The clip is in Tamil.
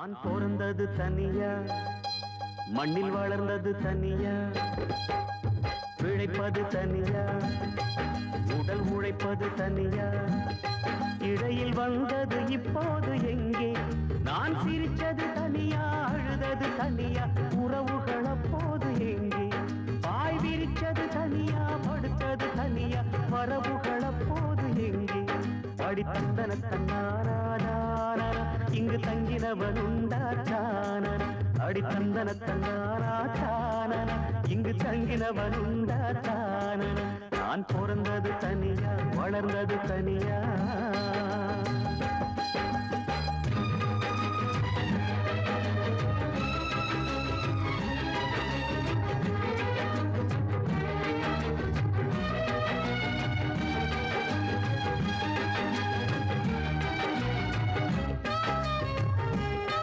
நான் பிறந்தது தனியா, மண்ணில் வளர்ந்தது தனியா, பிழைப்பது தனியா, உடல் உழைப்பது தனியா, இடையில் வந்தது இப்போது எங்கே? நான் சிரிச்சது தனியா, அழுதது தனியா, உறவுகள் அப்போது எங்கே? பாய் விரிச்சது தனியா, படுத்தது தனியா, வரவுகள் அப்போது எங்கே? அடி தந்தன தன்னாரான இங்கு தங்கினவன் உண்டாச்சான, அடி தந்தன தன்னாரான இங்கு தங்கினவன் உண்டாச்சான. நான் பிறந்தது தனியா, வளர்ந்தது தனியா.